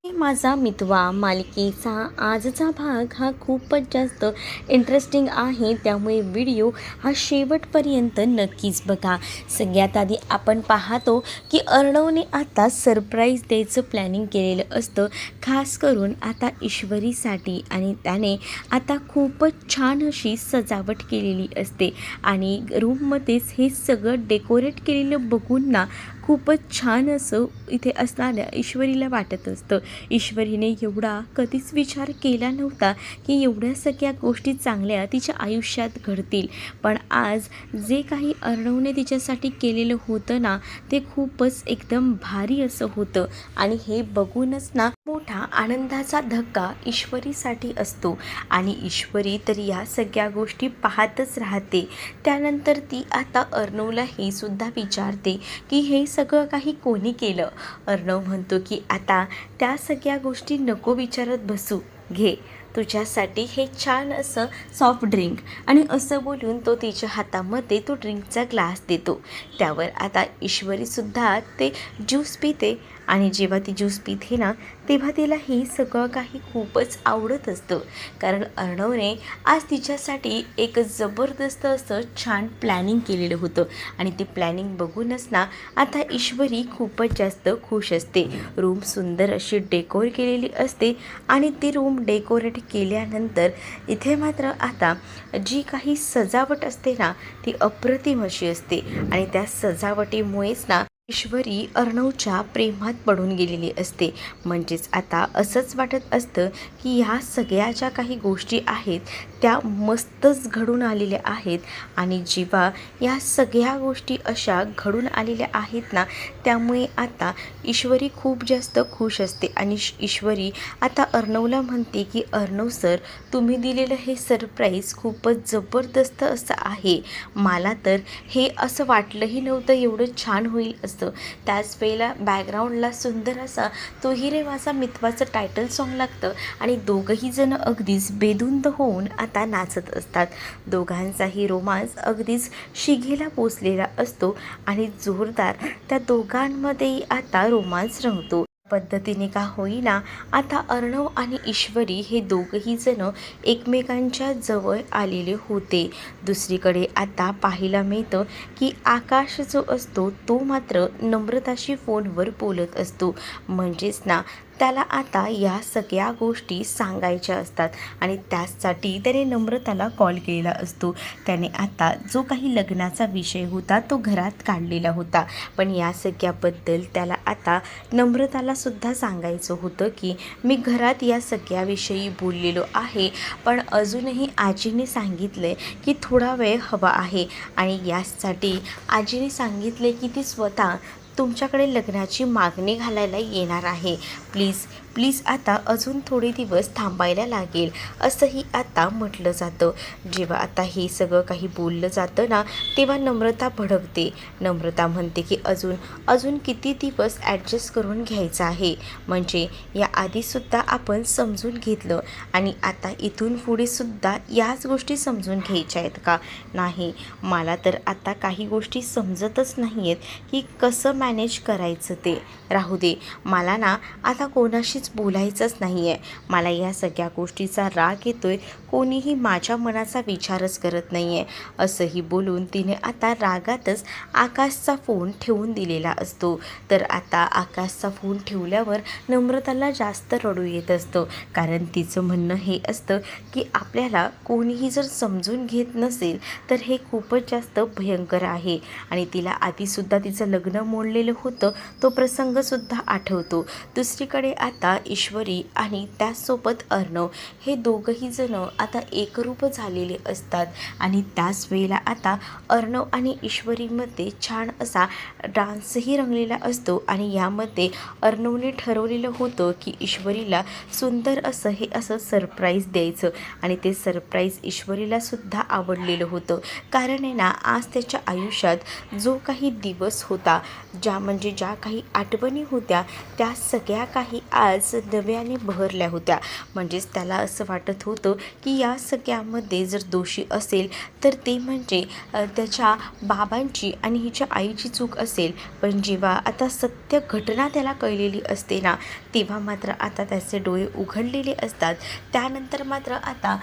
माझा मितवा मालिकेचा आजचा भाग हा खूपच जास्त इंटरेस्टिंग आहे, त्यामुळे व्हिडिओ हा शेवटपर्यंत नक्कीच बघा. सगळ्यात आधी आपण पाहतो की अर्णवने आता सरप्राईज द्यायचं प्लॅनिंग केलेलं असतं, खास करून आता ईश्वरीसाठी. आणि त्याने आता खूपच छान अशी सजावट केलेली असते आणि रूममध्येच हे सगळं डेकोरेट केलेलं बघून ना खूपच छान असं इथे असणाऱ्या ईश्वरीला वाटत असतं. ईश्वरीने एवढा कधीच विचार केला नव्हता की एवढ्या सगळ्या गोष्टी चांगल्या तिच्या आयुष्यात घडतील, पण आज जे काही अर्णवने तिच्यासाठी केलेलं होतं ना, ते खूपच एकदम भारी असं होतं. आणि हे बघूनच ना मोठा आनंदाचा धक्का ईश्वरीसाठी असतो आणि ईश्वरी तर या सगळ्या गोष्टी पाहतच राहते. त्यानंतर ती आता अर्णवला हे सुद्धा विचारते की हे सगळं काही कोणी केलं. अर्णव म्हणतो की आता त्या सगळ्या गोष्टी नको विचारत बसू, घे तुझ्यासाठी हे छान असं सॉफ्ट ड्रिंक. आणि असं बोलून तो तिच्या हातामध्ये तो ड्रिंकचा ग्लास देतो. त्यावर आता ईश्वरीसुद्धा ते ज्यूस पिते आणि जेव्हा ती ज्यूस पिते ना, तेव्हा तिला हे सगळं काही खूपच आवडत असतं, कारण अर्णवने आज तिच्यासाठी एक जबरदस्त असं छान प्लॅनिंग केलेलं होतं. आणि ते प्लॅनिंग बघूनच ना आता ईश्वरी खूपच जास्त खुश असते. रूम सुंदर अशी डेकोर केलेली असते आणि ती रूम डेकोरेट केल्यानंतर इथे मात्र आता जी काही सजावट असते ना, ती अप्रतिम अशी असते. आणि त्या सजावटीमुळेच ना ईश्वरी अर्णवच्या प्रेमात पडून गेलेली असते. म्हणजेच आता असंच वाटत असतं की ह्या सगळ्या ज्या काही गोष्टी आहेत त्या मस्तच घडून आलेल्या आहेत. आणि जेव्हा या सगळ्या गोष्टी अशा घडून आलेल्या आहेत ना, त्यामुळे आता ईश्वरी खूप जास्त खुश असते. आणि ईश्वरी आता अर्णवला म्हणते की अर्णव सर, तुम्ही दिलेलं हे सरप्राईज खूपच जबरदस्त असं आहे. मला तर हे असं वाटलंही नव्हतं एवढं छान होईल असं. त्याच वेळेला बॅकग्राऊंडला सुंदर असा तो ही रे माझा मितवाचं टायटल सॉन्ग लागतं आणि दोघंही जण अगदीच बेधुंद होऊन आता नाचत असतात. दोघांचाही रोमांस अगदीच शिगेला पोचलेला असतो आणि जोरदार त्या दोघांमध्येही आता रोमांस रंगतो. पद्धतीने का होईना आता अर्णव आणि ईश्वरी हे दोघंही जण एकमेकांच्या जवळ आलेले होते. दुसरीकडे आता पाहायला मिळतं की आकाश जो असतो तो मात्र नम्रताशी फोनवर बोलत असतो. म्हणजेच ना त्याला आता या सगळ्या गोष्टी सांगायच्या असतात आणि त्यासाठी त्याने नम्रताला कॉल केलेला असतो. त्याने आता जो काही लग्नाचा विषय होता तो घरात काढलेला होता, पण या सगळ्याबद्दल त्याला आता नम्रताला सुद्धा सांगायचं होतं की मी घरात या सगळ्याविषयी बोललेलो आहे, पण अजूनही आजीने सांगितले की थोडा वेळ हवा आहे आणि यासाठी आजीने सांगितले की ती स्वतः तुमच्याकडे लग्नाची मागणी घालायला येणार आहे. प्लीज प्लीज आता अजून थोडे दिवस थांबायला लागेल, असंही आता म्हटलं जातं. जेव्हा आता हे सगळं काही बोललं जातं ना, तेव्हा नम्रता भडकते. नम्रता म्हणते की अजून अजून किती दिवस ॲडजस्ट करून घ्यायचं आहे, म्हणजे या आधीसुद्धा आपण समजून घेतलं आणि आता इथून पुढेसुद्धा याच गोष्टी समजून घ्यायच्या आहेत का? नाही, मला तर आता काही गोष्टी समजतच नाही आहेत की कसं मॅनेज करायचं ते. राहू दे, मला ना आता कोणाशीच बोलायचंच नाही आहे. मला या सगळ्या गोष्टीचा राग येतोय, कोणीही माझ्या मनाचा विचारच करत नाही आहे, असंही बोलून तिने आता रागातच आकाशचा फोन ठेवून दिलेला असतो. तर आता आकाशचा फोन ठेवल्यावर नम्रताला जास्त रडू येत असतं, कारण तिचं म्हणणं हे असतं की आपल्याला कोणीही जर समजून घेत नसेल तर हे खूपच जास्त भयंकर आहे. आणि तिला आधीसुद्धा तिचं लग्न मोडलेलं होतं तो प्रसंगसुद्धा आठवतो. दुसरीकडे आता ईश्वरी आणि त्याचसोबत अर्णव हे दोघंही जण आता एकरूप झालेले असतात. आणि त्याच वेळेला आता अर्णव आणि ईश्वरीमध्ये छान असा डान्सही रंगलेला असतो आणि यामध्ये अर्णवने ठरवलेलं होतं की ईश्वरीला सुंदर असं हे असं सरप्राईज द्यायचं. आणि ते सरप्राईज ईश्वरीला सुद्धा आवडलेलं होतं, कारण आहे ना आज त्याच्या आयुष्यात जो काही दिवस होता, ज्या काही आठवणी होत्या त्या सगळ्या काही आज नव्याने बहरल्या होत्या. म्हणजेच त्याला असं वाटत होतं की या सगळ्यामध्ये जर दोषी असेल तर ते म्हणजे त्याच्या बाबांची आणि हिच्या आईची चूक असेल. पण जेव्हा आता सत्य घटना त्याला कळलेली असते ना, तेव्हा मात्र आता त्याचे डोळे उघडलेले असतात. त्यानंतर मात्र आता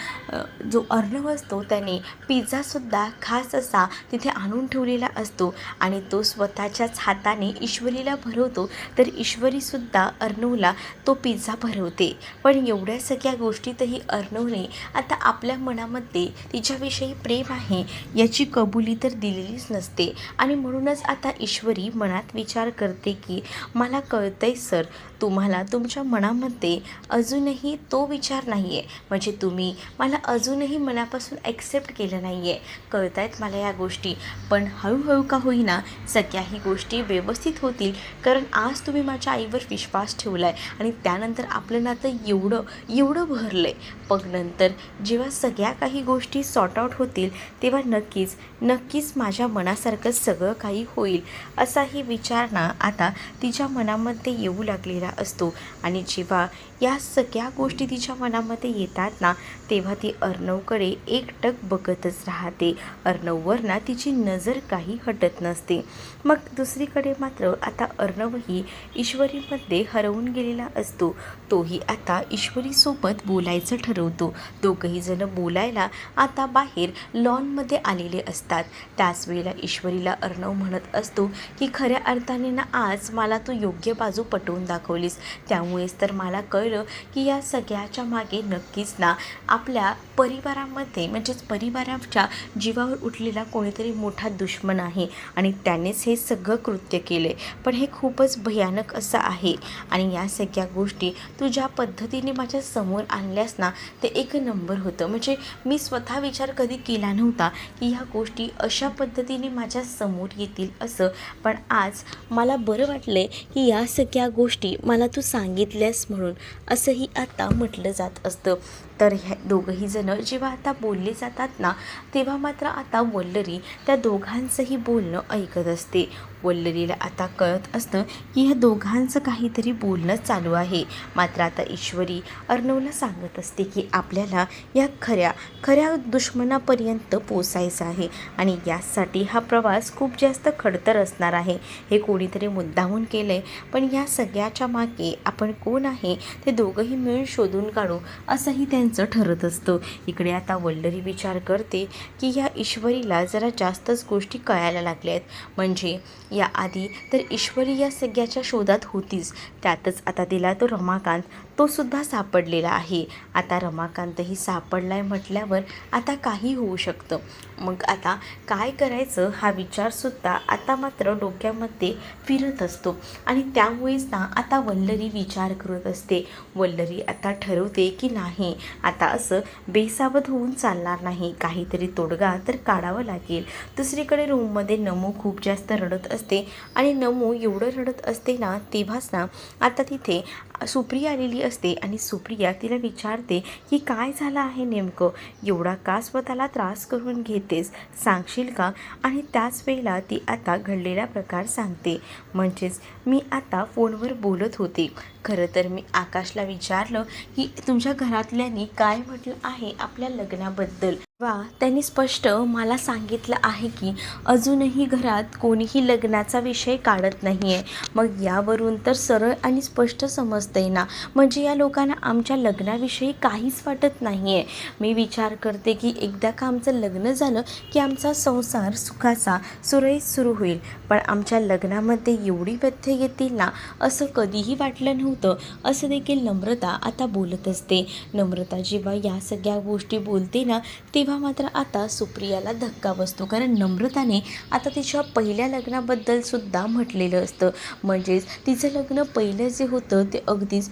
जो अर्णव असतो त्याने पिझ्झासुद्धा खास असा तिथे आणून ठेवलेला असतो आणि तो स्वतःच्याच हाताने ईश्वरीला भरवतो. तर ईश्वरीसुद्धा अर्णवला तो पिझ्झा भरवते. पण एवढ्या सगळ्या गोष्टीतही अर्णवने आता आपल्या मनामध्ये तिच्याविषयी प्रेम आहे याची कबुली तर दिलेलीच नसते. आणि म्हणूनच आता ईश्वरी मनात विचार करते की मला कळतंय सर, तुम्हाला तुमच्या मनामध्ये अजूनही तो विचार नाही आहे. म्हणजे तुम्ही मला अजूनही मनापासून ॲक्सेप्ट केलं नाही आहे. कळत आहेत मला या गोष्टी, पण हळूहळू का होईना सगळ्याही गोष्टी व्यवस्थित होतील. कारण आज तुम्ही माझ्या आईवर विश्वास ठेवला आहे आणि त्यानंतर आपलं नातं एवढं भरलं आहे. पण नंतर जेव्हा सगळ्या काही गोष्टी सॉर्ट आऊट होतील तेव्हा नक्कीच माझ्या मनासारखं सगळं काही होईल असाही विचार ना आता तिच्या मनामध्ये येऊ लागलेला असतो. आणि जेव्हा या सगळ्या गोष्टी तिच्या मनामध्ये येतात ना, तेव्हा ती अर्णवकडे एकटक बघतच राहते. अर्णववर ना तिची नजर काही हटत नसते. मग दुसरीकडे मात्र आता अर्णवही ईश्वरीमध्ये हरवून गेलेला असतो. तोही आता ईश्वरीसोबत बोलायचं ठरवतो. दोघंही जण बोलायला आता बाहेर लॉनमध्ये आलेले असतात. त्याच वेळेला ईश्वरीला अर्णव म्हणत असतो की खऱ्या अर्थाने ना आज मला तू योग्य बाजू पटवून दाखवलीस. त्यामुळेच तर मला कळलं की या सगळ्याच्या मागे नक्कीच ना आपल्या परिवारामध्ये म्हणजेच परिवाराच्या जीवावर उठलेला कोणीतरी मोठा दुश्मन आहे आणि त्यानेच हे सगळं कृत्य केले. पण हे खूपच भयानक असं आहे आणि या सगळ्या गोष्टी तू ज्या पद्धतीने माझ्या समोर आणल्यास ना ते एक नंबर होतं. म्हणजे मी स्वतः विचार कधी केला नव्हता की ह्या गोष्टी अशा पद्धतीने माझ्या समोर येतील असं. पण आज मला बरं वाटलं की या सगळ्या गोष्टी मला तू सांगितल्यास म्हणून असंही आता म्हटलं जात असतं. तर ह्या दोघंही जण जेव्हा आता बोलले जातात ना, तेव्हा मात्र आता वल्लरी त्या दोघांचंही बोलणं ऐकत असते. वल्लरीला आता कळत असतं की ह्या दोघांचं काहीतरी बोलणं चालू आहे. मात्र आता ईश्वरी अर्णवला सांगत असते की आपल्याला या खऱ्या दुश्मनापर्यंत पोचायचं आहे आणि यासाठी हा प्रवास खूप जास्त खडतर असणार आहे. हे कोणीतरी मुद्दामून केलं आहे, पण या सगळ्याच्या मागे आपण कोण आहे ते दोघंही मिळून शोधून काढू असंही त्यांचं ठरत असतं. इकडे आता वल्लरी विचार करते की या ईश्वरीला जरा जास्तच गोष्टी कळायला लागल्या आहेत. म्हणजे याआधी तर ईश्वरी या सगळ्याच्या शोधात होतीच, त्यातच आता तिला तो रमाकांत तो सुद्धा सापडलेला आहे. आता रमाकांतही सापडला आहे म्हटल्यावर आता काही होऊ शकतं. मग आता काय करायचं हा विचारसुद्धा आता मात्र डोक्यामध्ये फिरत असतो आणि त्यामुळेच ना आता वल्लरी विचार करत असते. वल्लरी आता ठरवते की नाही, आता असं बेसावध होऊन चालणार नाही, काहीतरी तोडगा तर काढावं लागेल. दुसरीकडे रूममध्ये नमू खूप जास्त रडत असते आणि नमू एवढं रडत असते ना तेव्हाच ना आता तिथे सुप्रिया आलेली असते आणि सुप्रिया तिला विचारते की काय झालं आहे नेमकं, एवढा का स्वतःला त्रास करून घेतेस, सांगशील का? आणि त्याच वेळेला ती आता घडलेला प्रकार सांगते. म्हणजेच मी आता फोनवर बोलत होते, खरं तर मी आकाशला विचारलं की तुमच्या घरातल्यांनी काय म्हटलं आहे आपल्या लग्नाबद्दल. त्यांनी स्पष्ट मला सांगितलं आहे की अजूनही घरात कोणीही लग्नाचा विषय काढत नाही आहे. मग यावरून तर सरळ आणि स्पष्ट समजतंय ना, म्हणजे या लोकांना आमच्या लग्नाविषयी काहीच वाटत नाही आहे. मी विचार करते की एकदा का आमचं लग्न झालं की आमचा संसार सुखाचा सुरळीत सुरू होईल, पण आमच्या लग्नामध्ये एवढी व्यत्यय येतील ना असं कधीही वाटलं नव्हतं असं देखील नम्रता आता बोलत असते. नम्रता जेव्हा या सगळ्या गोष्टी बोलते ना तेव्हा मात्र आता सुप्रियाला धक्का बसतो. कारण नम्रताने आता तिच्या पहिल्या लग्नाबद्दल सुद्धा म्हटलेलं असतं. म्हणजेच तिचं लग्न पहिलं जे होतं ते अगदीच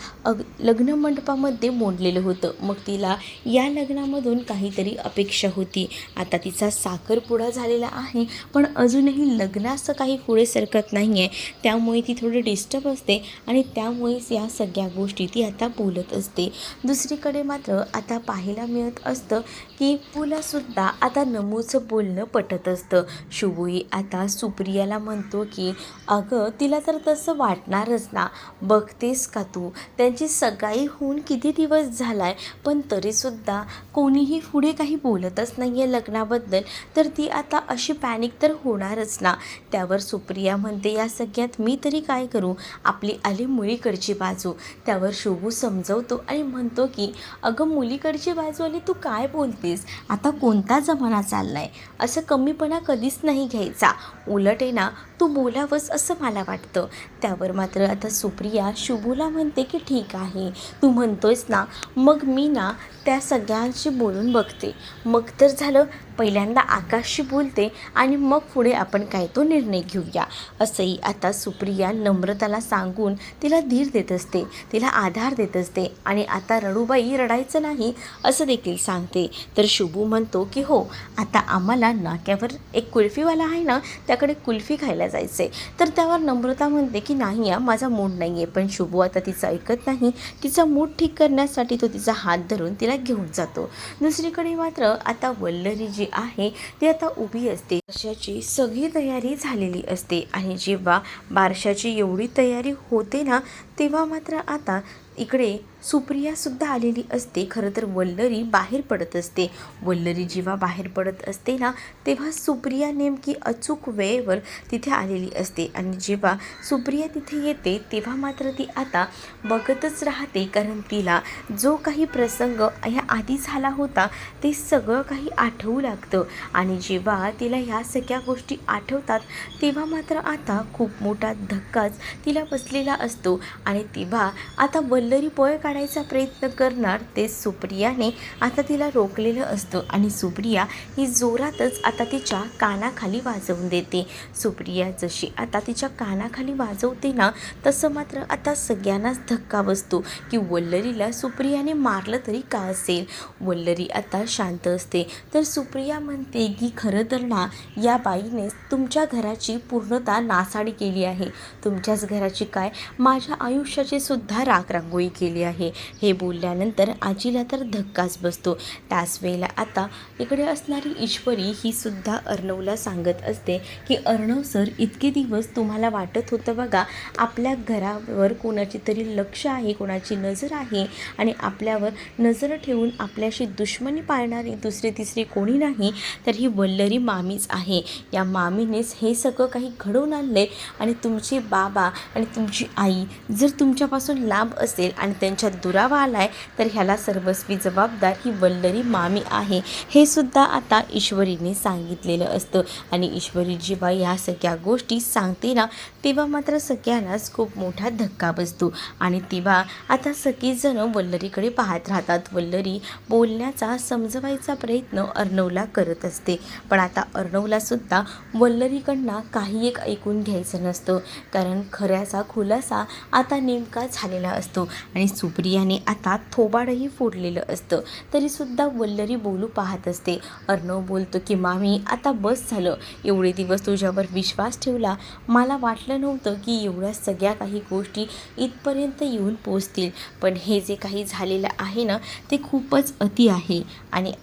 लग्न मंडपामध्ये मोडलेलं होतं. मग तिला या लग्नामधून काहीतरी अपेक्षा होती. आता तिचा साखरपुडा झालेला आहे पण अजूनही लग्नाचं काही पुढे सरकत नाही आहे. त्यामुळे ती थोडी डिस्टर्ब असते आणि त्यामुळेच या सगळ्या गोष्टी ती आता बोलत असते. दुसरीकडे मात्र आता पाहायला मिळत असतं की शुभूला सुद्धा आता नमूचं बोलणं पटत असतं. शुभूही आता सुप्रियाला म्हणतो की अगं तिला तर तसं वाटणारच ना, बघतेस का तू, त्यांची सगाई होऊन किती दिवस झालाय, पण तरीसुद्धा कोणीही पुढे काही बोलतच नाही आहे लग्नाबद्दल, तर ती आता अशी पॅनिक तर होणारच ना. त्यावर सुप्रिया म्हणते या सगळ्यात मी तरी काय करू, आपली आली मुलीकडची बाजू. त्यावर शुभू समजवतो आणि म्हणतो की अगं मुलीकडची बाजू आली, तू काय बोलतेस, आता कोणता जमाना चाललाय, असं कमीपणा कधीच नाही घ्यायचा, उलट आहे ना तू बोलावंस असं मला वाटतं. त्यावर मात्र आता सुप्रिया शुभूला म्हणते की ठीक आहे, तू म्हणतोयस ना, मग मी ना त्या सगळ्यांशी बोलून बघते, मग तर झालं, पहिल्यांदा आकाशशी बोलते आणि मग पुढे आपण काय तो निर्णय घेऊया, असंही आता सुप्रिया नम्रताला सांगून तिला धीर देत असते, तिला आधार देत असते आणि आता रडूबाई रडायचं नाही असं देखील सांगते. तर शुभू म्हणतो की हो, आता आम्हाला नाक्यावर एक कुल्फीवाला आहे ना, त्याकडे कुल्फी खायला जायचं आहे. तर त्यावर नम्रता म्हणते की नाही माझा मूड नाही आहे, पण शुभू आता तिचं ऐकत नाही. तिचा मूड ठीक करण्यासाठी तो तिचा हात धरून तिला घेऊन जातो. दुसरीकडे मात्र आता वल्लरी जी आहे ती आता उभी असते. बारशाची सगळी तयारी झालेली असते आणि जेव्हा बारशाची एवढी तयारी होते ना, तेव्हा मात्र आता इकडे सुप्रियासुद्धा आलेली असते. खरं तर वल्लरी बाहेर पडत असते. वल्लरी जेव्हा बाहेर पडत असते ना, तेव्हा सुप्रिया नेमकी अचूक वेळेवर तिथे आलेली असते आणि जेव्हा सुप्रिया तिथे येते तेव्हा मात्र ती आता बघतच राहते, कारण तिला जो काही प्रसंग ह्या आधी झाला होता ते सगळं काही आठवू लागतं आणि जेव्हा तिला ह्या सगळ्या गोष्टी आठवतात तेव्हा मात्र आता खूप मोठा धक्काच तिला बसलेला असतो आणि तेव्हा आता वल्लरी पळ काढायचा प्रयत्न करणार ते सुप्रियाने आता तिला रोखलेलं असतं आणि सुप्रिया ही जोरातच आता तिच्या कानाखाली वाजवून देते. सुप्रिया जशी आता तिच्या कानाखाली वाजवते ना, तसं मात्र आता सगळ्यांनाच धक्का बसतो की वल्लरीला सुप्रियाने मारलं तरी का असेल. वल्लरी आता शांत असते. तर सुप्रिया म्हणते की खरं तर ना, या बाईने तुमच्या घराची पूर्णतः नासाडी केली आहे, तुमच्याच घराची काय, माझ्या आयुष्याची सुद्धा रांगोळी केली आहे. हे बोलल्यानंतर आजीला तर धक्काच बसतो. त्याच वेळेला आता इकडे असणारी ईश्वरी ही सुद्धा अर्णवला सांगत असते की अर्णव सर, इतके दिवस तुम्हाला वाटत होतं बघा आपल्या घरावर कोणाची तरी लक्ष आहे, कोणाची नजर आहे आणि आपल्यावर नजर ठेवून आपल्याशी दुश्मनी पाळणारी दुसरी तिसरी कोणी नाही, तर ही वल्लरी मामीच आहे. या मामीनेच हे सगळं काही घडवून आणले आणि तुमचे बाबा आणि तुमची आई जर तुमच्यापासून लांब असेल आणि त्यांच्यात दुरावा आलाय, तर ह्याला सर्वस्वी जबाबदार ही वल्लरी मामी आहे, हे सुद्धा आता ईश्वरीने सांगितलेलं असतं. आणि ईश्वरी जेव्हा या सगळ्या गोष्टी सांगते ना, तेव्हा मात्र सगळ्यांनाच खूप मोठा धक्का बसतो आणि तेव्हा आता सगळीजण वल्लरीकडे पाहत राहतात. वल्लरी बोलण्याचा समजवायचा प्रयत्न अर्णवला करत असते, पण आता अर्णवला सुद्धा वल्लरीकडनं काही एक ऐकून घ्यायचं नसतं, कारण खऱ्याचा खुलासा आता नेमका झालेला असतो आणि सुप्रियाने आता थोबाडही फोडलेलं असतं. तरीसुद्धा वल्लरी बोलू पाहत असते. अर्णव बोलतो की मामी आता बस झालं, एवढे दिवस तुझ्यावर विश्वास ठेवला, मला वाटलं नव्हतं की एवढ्या सगळ्या काही गोष्टी इथपर्यंत येऊन पोचतील, पण हे जे काही झालेलं आहे ना, ते खूपच अति आहे आणि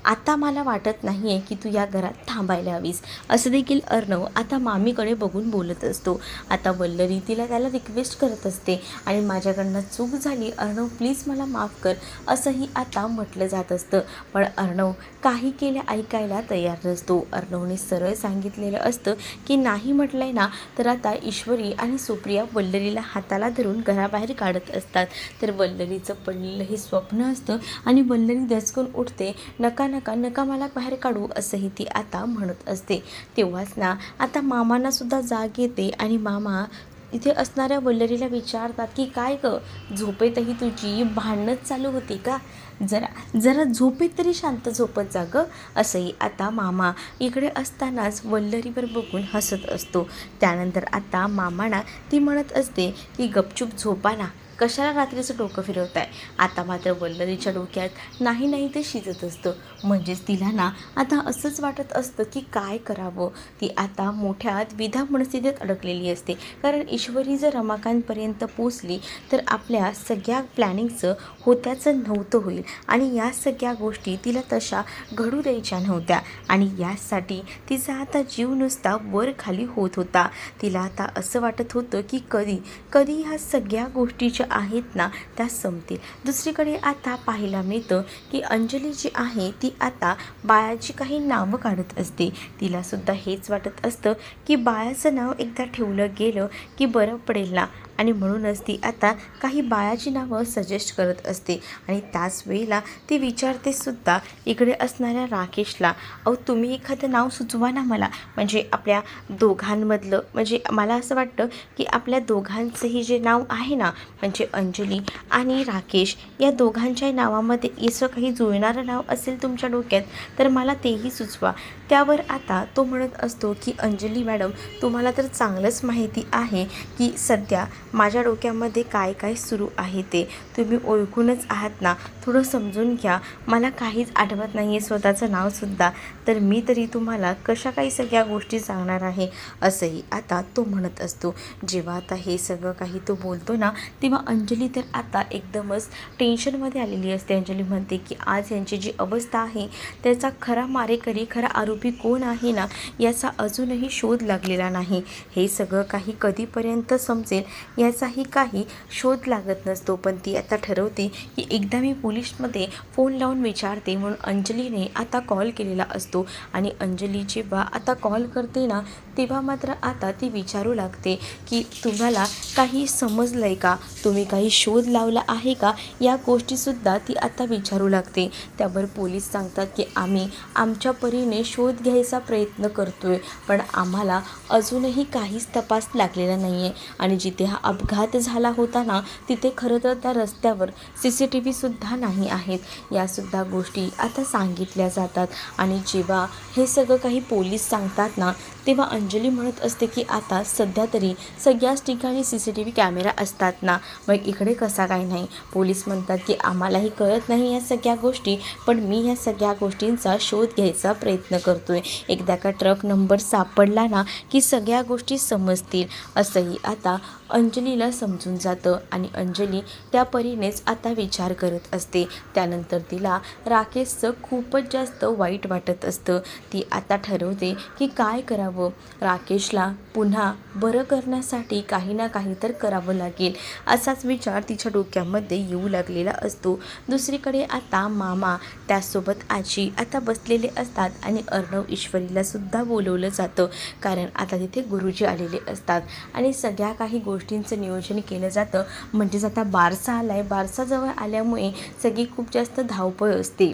आता मला वाटत नाही आहे की तू या घरात थांबायला हवीस, असं देखील अर्णव आता मामीकडे बघून बोलत असतो. आता वल्लरी त्याला रिक्वेस्ट करत असते आणि माझ्याकडनं चूक झाली अर्णव, प्लीज मला माफ कर, असंही आता म्हटलं जात असतं. पण अर्णव काही केल्या ऐकायला तयार नसतो. अर्णवने सरळ सांगितलेलं असतं की नाही म्हटलंय ना, तर आता ईश्वरी आणि सुप्रिया वल्लरीला हाताला धरून घराबाहेर काढत असतात. तर वल्लरीचं पडलेलं हे स्वप्न असतं आणि वल्लरी दचकून उठते, नका नका नका मला बाहेर काढू, असंही ती आता म्हणत असते. तेव्हाच ना आता मामांना सुद्धा जाग येते आणि मामा इथे असणाऱ्या वल्लरीला विचारतात की काय ग, झोपेतही तुझी भांडणच चालू होती का, जरा झोपेत तरी शांत झोपत जा गं, असंही आता मामा इकडे असतानाच वल्लरीवर बघून हसत असतो. त्यानंतर आता मामांना ती म्हणत असते की गपचूप झोपा ना, कशाला रात्रीचं डोकं फिरवताय? आता मात्र वल्लरीच्या डोक्यात नाही नाही ते शिजत असतं. म्हणजेच तिला ना आता असंच वाटत असतं की काय करावं. ती आता मोठ्या द्विधा मनस्थितीत अडकलेली असते. कारण ईश्वरी जर रमाकांतपर्यंत पोचली तर आपल्या सगळ्या प्लॅनिंगचं होत्याचं नव्हतं होईल आणि या सगळ्या गोष्टी तिला तशा घडू द्यायच्या नव्हत्या आणि यासाठी तिचा आता जीव नुसता वर खाली होत होता. तिला आता असं वाटत होतं की कधी कधी ह्या सगळ्या गोष्टी ज्या आहेत ना त्या संपतील. दुसरीकडे आता पाहायला मिळतं की अंजली जी आहे ती आता बाळाची काही नावं काढत असते. तिलासुद्धा हेच वाटत असतं की बाळाचं नाव एकदा ठेवलं गेलं की बरं पडेल ना आणि म्हणूनच ती आता काही बाळाची नावं सजेस्ट करत असते आणि त्याच वेळेला ती विचारते सुद्धा इकडे असणाऱ्या राकेशला, अहो तुम्ही एखादं नाव सुचवा ना मला, म्हणजे आपल्या दोघांमधलं, म्हणजे मला असं वाटतं की आपल्या दोघांचंही जे नाव आहे ना म्हणजे अंजली आणि राकेश या दोघांच्याही नावामध्ये असं काही जुळणारं नाव असेल तुमच्या डोक्यात तर मला तेही सुचवा. त्यावर आता तो म्हणत असतो की अंजली मॅडम तुम्हाला तर चांगलंच माहिती आहे की सध्या माझ्या डोक्यामध्ये काय काय सुरू आहे ते तुम्ही ओळखूनच आहात ना, थोडं समजून घ्या. मला काहीच आठवत नाही आहे स्वतःचं नावसुद्धा, तर मी तरी तुम्हाला कशा काही सगळ्या गोष्टी सांगणार आहे असंही आता तो म्हणत असतो. जेव्हा आता हे सगळं काही तो बोलतो ना तेव्हा अंजली तर आता एकदमच टेन्शनमध्ये आलेली असते. अंजली म्हणते की आज यांची जी अवस्था आहे त्याचा खरा मारेकरी, खरा आरोपी कोण आहे ना याचा अजूनही शोध लागलेला नाही. हे सगळं काही कधीपर्यंत समजेल याचाही काही शोध लागत नसतो. पण ती आता ठरवते की एकदा मी पोलिसमध्ये फोन लावून विचारते. म्हणून अंजलीने आता कॉल केलेला असतो आणि अंजली जेव्हा आता कॉल करते ना तेव्हा मात्र आता ती विचारू लागते की तुम्हाला काही समजलं आहे का, तुम्ही काही शोध लावला आहे का, या गोष्टीसुद्धा ती आता विचारू लागते. त्यावर पोलीस सांगतात की आम्ही आमच्या परीने शोध घ्यायचा प्रयत्न करतोय पण आम्हाला अजूनही काहीच तपास लागलेला नाही आहे आणि जिथे हा अपघात झाला होता ना तिथे खरं तर त्या रस्त्यावर CCTVसुद्धा नाही आहेत. यासुद्धा गोष्टी आता सांगितल्या जातात आणि जेव्हा हे सगळं काही पोलीस सांगतात ना तेव्हा अंजली म्हणत असते की आता सध्या तरी सगळ्याच ठिकाणी CCTV कॅमेरा असतात ना, मग इकडे कसा काय नाही. पोलीस म्हणतात की आम्हालाही कळत नाही या सगळ्या गोष्टी पण मी या सगळ्या गोष्टींचा शोध घ्यायचा प्रयत्न करतोय. एकदा का ट्रक नंबर सापडला ना की सगळ्या गोष्टी समजतील असंही आता अंजलीला समजून जातं आणि अंजली त्या परीनेच आता विचार करत असते. त्यानंतर तिला राकेशचं खूपच जास्त वाईट वाटत असतं. ती आता ठरवते की काय करावं, राकेशला पुन्हा बरं करण्यासाठी काही ना काही तर करावं लागेल असाच विचार तिच्या डोक्यामध्ये येऊ लागलेला असतो. दुसरीकडे आता मामा त्यासोबत आजी आता बसलेले असतात आणि अर्णव ईश्वरीला सुद्धा बोलवलं जातं कारण आता तिथे गुरुजी आलेले असतात आणि सगळ्या काही गोष्टींचं नियोजन केलं जातं. म्हणजेच आता बारसा आला आहे, बारसाजवळ आल्यामुळे सगळी खूप जास्त धावपळ असते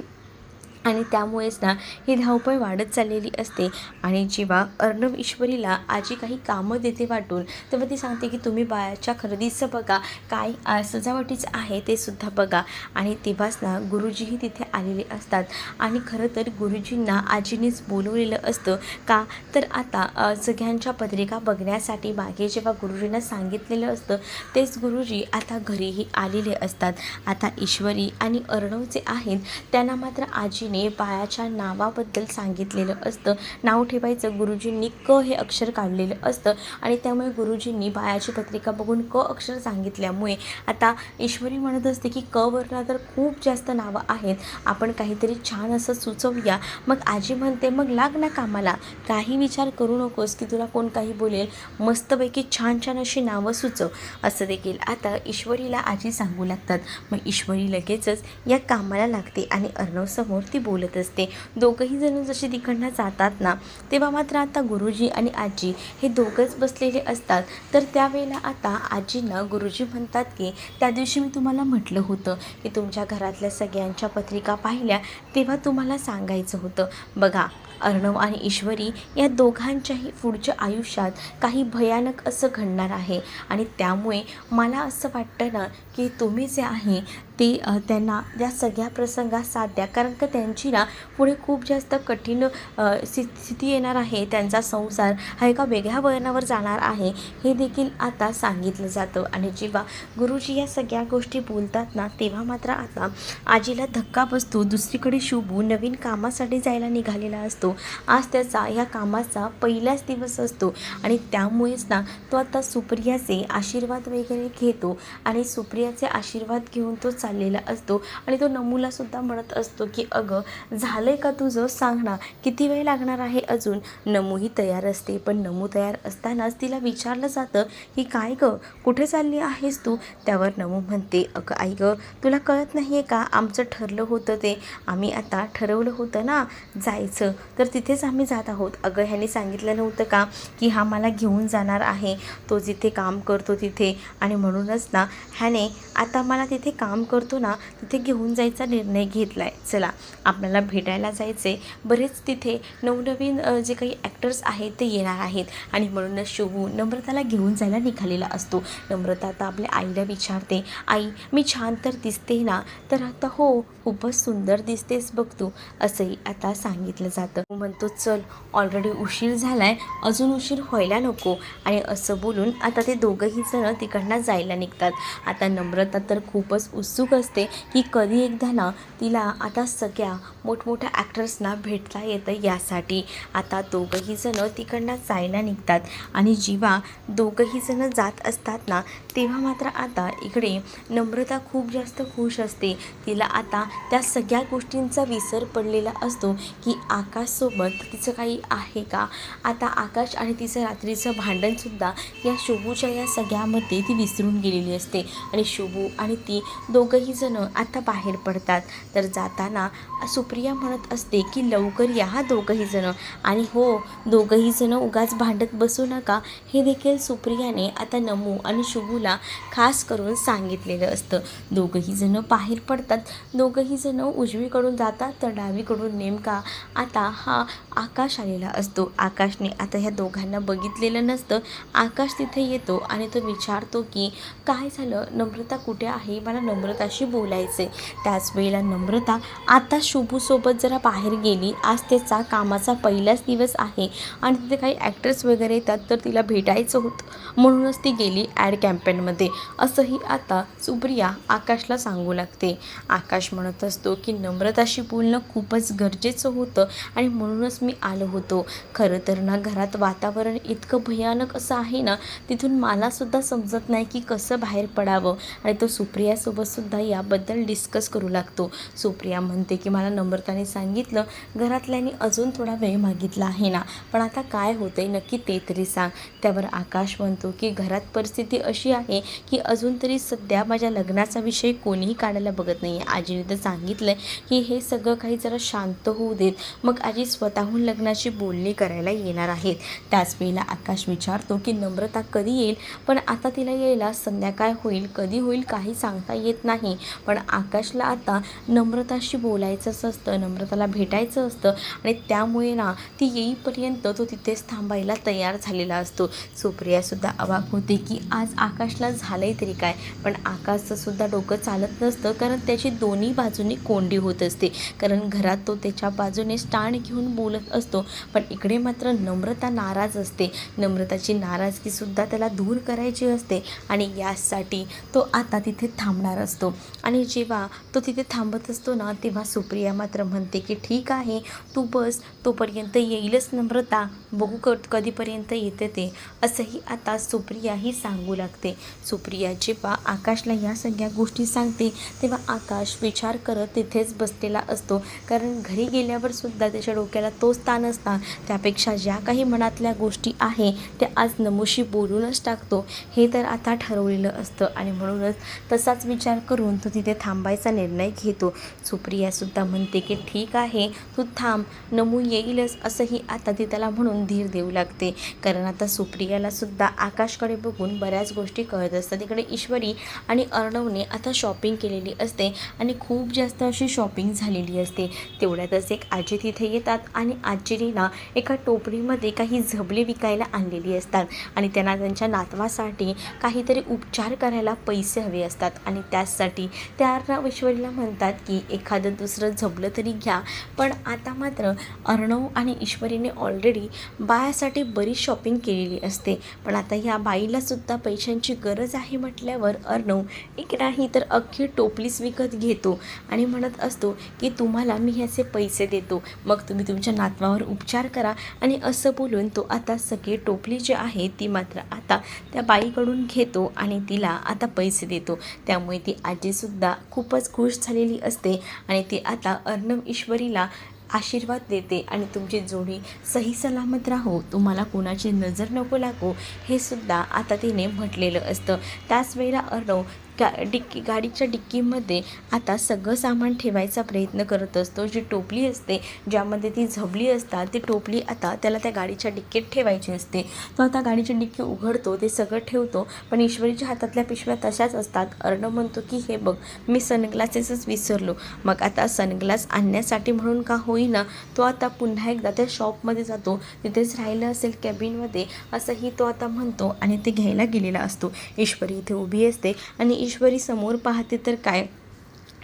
आणि त्यामुळेच ना ही धावपळ वाढत चाललेली असते. आणि जेव्हा अर्णव ईश्वरीला आजी काही कामं देते वाटून तेव्हा ती सांगते की तुम्ही बाळाच्या खरेदीचं बघा, काय सजावटीचं आहे ते सुद्धा बघा. आणि तेव्हाच ना गुरुजीही तिथे आलेले असतात आणि खरं तर गुरुजींना आजीनेच बोलवलेलं असतं का तर आता सगळ्यांच्या पत्रिका बघण्यासाठी. मागे जेव्हा गुरुजींना सांगितलेलं असतं तेच गुरुजी आता घरीही आलेले असतात. आता ईश्वरी आणि अर्णव जे आहेत त्यांना मात्र आजीने बाळाच्या नावाबद्दल सांगितलेलं असतं. नाव ठेवायचं गुरुजींनी क हे अक्षर काढलेलं असतं आणि त्यामुळे गुरुजींनी बाळाची पत्रिका बघून क अक्षर सांगितल्यामुळे आता ईश्वरी म्हणत असते की क वरनं तर खूप जास्त नावं आहेत, आपण काहीतरी छान असं सुचवूया. मग आजी म्हणते मग लाग ना कामाला, काही विचार करू नकोस की तुला कोण काही बोलेल, मस्तपैकी छान छान अशी नावं सुचव असं देखील आता ईश्वरीला आजी सांगू लागतात. मग ईश्वरी लगेचच या कामाला लागते आणि अर्णवसमोर ती बोलत असते. दोघंही जण जशी तिकडनं जातात ना तेव्हा मात्र आता गुरुजी आणि आजी हे दोघंच बसलेले असतात. तर त्यावेळेला आता आजींना गुरुजी म्हणतात की त्या दिवशी मी तुम्हाला म्हटलं होतं की तुमच्या घरातल्या सगळ्यांच्या पत्रिका पाहिल्या तेव्हा तुम्हाला सांगायचं होतं. बघा अर्णव आणि ईश्वरी या दोघांच्याही पुढच्या आयुष्यात काही भयानक असं घडणार आहे आणि त्यामुळे मला असं वाटतं ना की तुम्ही जे आहे ते त्यांना या सगळ्या प्रसंगात साथ द्या, कारण का त्यांची ना पुढे खूप जास्त कठीण स्थिती येणार आहे. त्यांचा संसार हा एका वेगळ्या वळणावर जाणार आहे हे देखील आता सांगितलं जातं. आणि जेव्हा गुरुजी या सगळ्या गोष्टी बोलतात ना, तेव्हा मात्र आता आजीला धक्का बसतो. दुसरीकडे शुभू नवीन कामासाठी जायला निघालेला असतो. आज त्याचा ह्या कामाचा पहिलाच दिवस असतो आणि त्यामुळेच ना तो आता सुप्रियाचे आशीर्वाद वगैरे घेतो आणि सुप्रियाचे आशीर्वाद घेऊन तो चाललेला असतो. आणि तो नमूला सुद्धा म्हणत असतो की अगं झालंय का तुझं, सांग ना किती वेळ लागणार आहे अजून. नमूही तयार असते, पण नमू तयार असतानाच तिला विचारलं जातं की काय गं, कुठे चालली आहेस तू. त्यावर नमू म्हणते, अगं आई गं, तुला कळत नाही आहे का, आमचं ठरलं होतं ते, आम्ही आता ठरवलं होतं ना जायचं, तर तिथेच आम्ही जात आहोत. अगं ह्याने सांगितलं नव्हतं का की हा मला घेऊन जाणार आहे, तो जिथे काम करतो तिथे, आणि म्हणूनच ना ह्याने आता मला तिथे काम करतो ना तिथे घेऊन जायचा निर्णय घेतला आहे. चला आपल्याला भेटायला जायचे, बरेच तिथे नवनवीन जे काही ॲक्टर्स आहेत ते येणार आहेत. आणि म्हणूनच शुभू नम्रताला घेऊन जायला निघालेला असतो. नम्रता आता आपल्या आईला विचारते, आई मी छान तर दिसते ना. तर आता हो, खूपच सुंदर दिसतेस बघ तू, असंही आता सांगितलं जातं. म्हणतो चल, ऑलरेडी उशीर झालाय, अजून उशीर व्हायला नको. आणि असं बोलून आता ते दोघंही जण तिकडनं जायला निघतात. आता नम्रता तर खूपच उत्सुक असते की कधी एकदा ना तिला आता सगळ्या मोठमोठ्या ॲक्टर्सना भेटता येतं यासाठी. आता दोघंही जण तिकडनं जायला निघतात आणि जेव्हा दोघंही जण जात असतात ना तेव्हा मात्र आता इकडे नम्रता खूप जास्त खुश असते. तिला आता त्या सगळ्या गोष्टींचा विसर पडलेला असतो की आकाशसोबत तिचं काही आहे का. आता आकाश आणि तिचं रात्रीचं भांडणसुद्धा या शुभूच्या या सगळ्यामध्ये ती विसरून गेलेली असते. आणि शुभू आणि ती दोघंही जण आता बाहेर पडतात. तर जाताना सुप्रिया म्हणत असते की लवकर या हा दोघंही जण. आणि हो, दोघंही जण उगाच भांडत बसू नका हे देखील सुप्रियाने आता नमू आणि शुभूला खास करून सांगितलेलं असतं. दोघंही जण बाहेर पडतात. दोघंही जण उजवीकडून जातात तर डावीकडून नेमका आता हा आकाश आलेला असतो. आकाशने आता ह्या दोघांना बघितलेलं नसतं. आकाश तिथे येतो आणि तो विचारतो की काय झालं, नम्रता कुठे आहे, मला नम्रताशी बोलायचे. त्याच वेळेला नम्रता आता शुभूसोबत जरा बाहेर गेली. आज त्याचा कामाचा पहिलाच दिवस आहे आणि तिथे काही ॲक्टर्स वगैरे येतात तर तिला भेटायचं होतं म्हणूनच ती गेली ॲड कॅम्पेनमध्ये, असंही आता सुप्रिया आकाशला सांगू लागते. आकाश म्हणत असतो की नम्रताशी बोलणं खूपच गरजेचं होतं आणि म्हणूनच मी आलो होतो. खरं तर ना घरात वातावरण इतकं भयानक असं आहे ना, तिथून मलासुद्धा समजत नाही की कसं बाहेर पडावं. आणि तो सुप्रियासोबतसुद्धा याबद्दल डिस्कस करू लागतो. सुप्रिया म्हणते की मला नम्रताने सांगितलं घरातल्यानी अजून थोडा वेळ मागितला आहे ना, पण आता काय होतंय नक्की ते तरी सांग. त्यावर आकाश म्हणतो की घरात परिस्थिती अशी आहे की अजून तरी सध्या माझ्या लग्नाचा विषय कोणीही काढायला बघत नाही आहे. आजीने तर सांगितलं की हे सगळं काही जरा शांत होऊ देत, मग आजी स्वतःहून लग्नाची बोलणी करायला येणार आहेत. त्याच वेळेला आकाश विचारतो की नम्रता कधी येईल, पण आता तिला यायला संध्याकाळ होईल, कधी होईल काही सांगता येत नाही. पण आकाशला आता नम्रताशी बोलायचंच असतं, नम्रताला भेटायचं असतं आणि त्यामुळे ना ती येईपर्यंत तो तिथेच थांबायला तयार झालेला असतो. सुप्रियासुद्धा अवाक होते की आज आकाशला झालंय तरी काय. पण आकाशचं सुद्धा डोकं चालत नसतं, कारण त्याची दोन्ही बाजूनी कोंडी होत असते. कारण घरात तो त्याच्या बाजूने स्टँड घेऊन बोलत असतो, पण इकडे मात्र नम्रता नाराज असते. नम्रताची नाराजगीसुद्धा त्याला दूर करायची असते आणि यासाठी तो आता तिथे थांबणार असतो. आणि जेव्हा तो तिथे थांबत असतो ना तेव्हा सुप्रिया मात्र म्हणते की ठीक आहे तू बस, तोपर्यंत येईलच नम्रता, बघू कधीपर्यंत येते ते, असंही आता सुप्रिया ही सांगू लागते. सुप्रिया जेव्हा आकाशला या सगळ्या गोष्टी सांगते तेव्हा आकाश विचार करत तिथेच बसलेला असतो. कारण घरी गेल्यावर सुद्धा त्याच्या डोक्याला तोच ताण असता, त्यापेक्षा ज्या काही मनातल्या गोष्टी आहे त्या आज नमूशी बोलूनच टाकतो हे तर आता ठरवलेलं असतं. आणि म्हणूनच तसाच विचार करून तो तिथे थांबायचा निर्णय घेतो. सुप्रियासुद्धा म्हणते की ठीक आहे तू थांब, नमू येईलच, असंही आता ती त्याला म्हणून धीर देऊ लागते. कारण आता सुप्रियाला सुद्धा आकाशकडे बघून बऱ्याच गोष्टी कळत असतात. तिकडे ईश्वरी आणि अर्णवने आता शॉपिंग केलेली असते आणि खूप जास्त अशी शॉपिंग झालेली असते. तेवढ्यातच एक आजी तिथे येतात आणि आजीने ना एका टोपलीमध्ये काही झबले विकायला आणलेली असतात आणि त्यांना त्यांच्या नातवासाठी काहीतरी उपचार करायला पैसे हवे असतात आणि त्याचसाठी बायासाठी. त्या अर्णव ईश्वरीला म्हणतात की एखादं दुसरं झबलं तरी घ्या, पण आता मात्र अर्णव आणि ईश्वरीने ऑलरेडी बायासाठी बरीच शॉपिंग केलेली असते. पण आता ह्या बाईलासुद्धा पैशांची गरज आहे म्हटल्यावर अर्णव एक नाही तर अख्खी टोपलीच विकत घेतो आणि म्हणत असतो की तुम्हाला मी ह्याचे पैसे देतो, मग तुम्ही तुमच्या नातवावर उपचार करा. आणि असं बोलून तो आता सगळी टोपली जी आहे ती मात्र आता त्या बाईकडून घेतो आणि तिला आता पैसे देतो. त्यामुळे ती आजीसुद्धा खूपच खुश झालेली असते आणि ती आता अर्णव ईश्वरीला आशीर्वाद देते आणि तुमची जोडी सही सलामत राहो, तुम्हाला कोणाची नजर नको लागो, हे सुद्धा आता तिने म्हटलेलं असतं. त्याच वेळेला अर्णव गाडीच्या डिक्कीमध्ये आता सगळं सामान ठेवायचा प्रयत्न करत असतो. जी टोपली असते ज्यामध्ये ती झबली असतात ती टोपली आता त्याला त्या गाडीच्या डिक्कीत ठेवायची असते. तो आता गाडीची डिक्की उघडतो, ते सगळं ठेवतो, पण ईश्वरीच्या हातातल्या पिशव्या तशाच असतात. अर्णव म्हणतो की हे बघ, मी सनग्लासेसच विसरलो. मग आता सनग्लास आणण्यासाठी म्हणून का होईना तो आता पुन्हा एकदा त्या शॉपमध्ये जातो. तिथेच राहिलं असेल कॅबिनमध्ये असंही तो आता म्हणतो आणि ते घ्यायला गेलेला असतो. ईश्वरी इथे उभी असते आणि ईश्वरी समोर पाहते तर काय,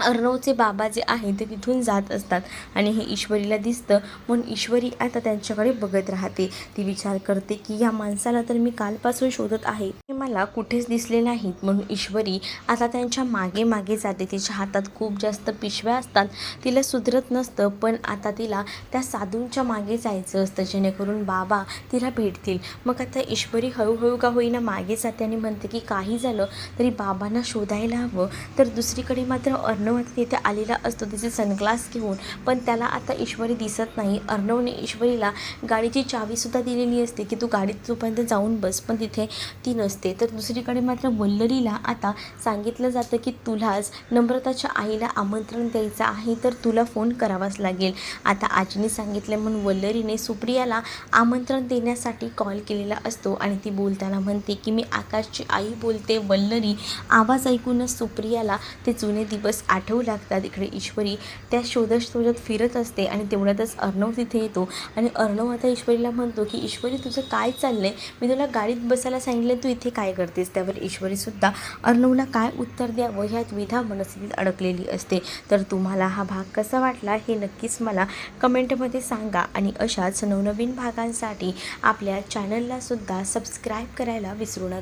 अर्णवचे बाबा जे आहे ते तिथून जात असतात आणि हे ईश्वरीला दिसतं. म्हणून ईश्वरी आता त्यांच्याकडे बघत राहते. ती विचार करते की या माणसाला तर मी कालपासून शोधत आहे, हे मला कुठेच दिसले नाहीत. म्हणून ईश्वरी आता त्यांच्या मागे मागे जाते. तिच्या हातात खूप जास्त पिशव्या असतात, तिला सुधरत नसतं, पण आता तिला त्या साधूंच्या मागे जायचं असतं जेणेकरून बाबा तिला भेटतील. मग आता ईश्वरी हळूहळू का होईना मागे जाते आणि म्हणते की काही झालं तरी बाबांना शोधायला हवं. तर दुसरीकडे मात्र अर्णव आता तिथे आलेला असतो तिचे सनग्लास घेऊन, पण त्याला आता ईश्वरी दिसत नाही. अर्णवने ईश्वरीला गाडीची चावीसुद्धा दिलेली असते की तू गाडीत तोपर्यंत जाऊन बस, पण तिथे ती नसते. तर दुसरीकडे मात्र वल्लरीला आता सांगितलं जातं की तुलाच नम्रताच्या आईला आमंत्रण द्यायचं आहे, तर तुला फोन करावाच लागेल. आता आजीने सांगितलं म्हणून वल्लरीने सुप्रियाला आमंत्रण देण्यासाठी कॉल केलेला असतो आणि ती बोलताना म्हणते की मी आकाशची आई बोलते. वल्लरी आवाज ऐकूनच सुप्रियाला ते जुने दिवस आठवू लागतात. इकडे ईश्वरी त्या शोधत फिरत असते आणि तेवढ्यातच अर्णव तिथे येतो आणि अर्णव आता ईश्वरीला म्हणतो की ईश्वरी तुझं काय चाललंय, मी तुला गाडीत बसायला सांगितलं, तू इथे काय करतेस. त्यावर ईश्वरीसुद्धा अर्णवला काय उत्तर द्यावं ह्या द्विधा मनस्थितीत अडकलेली असते. तर तुम्हाला हा भाग कसा वाटला हे नक्कीच मला कमेंटमध्ये सांगा आणि अशाच नवनवीन भागांसाठी आपल्या चॅनलला सुद्धा सबस्क्राईब करायला विसरू नका.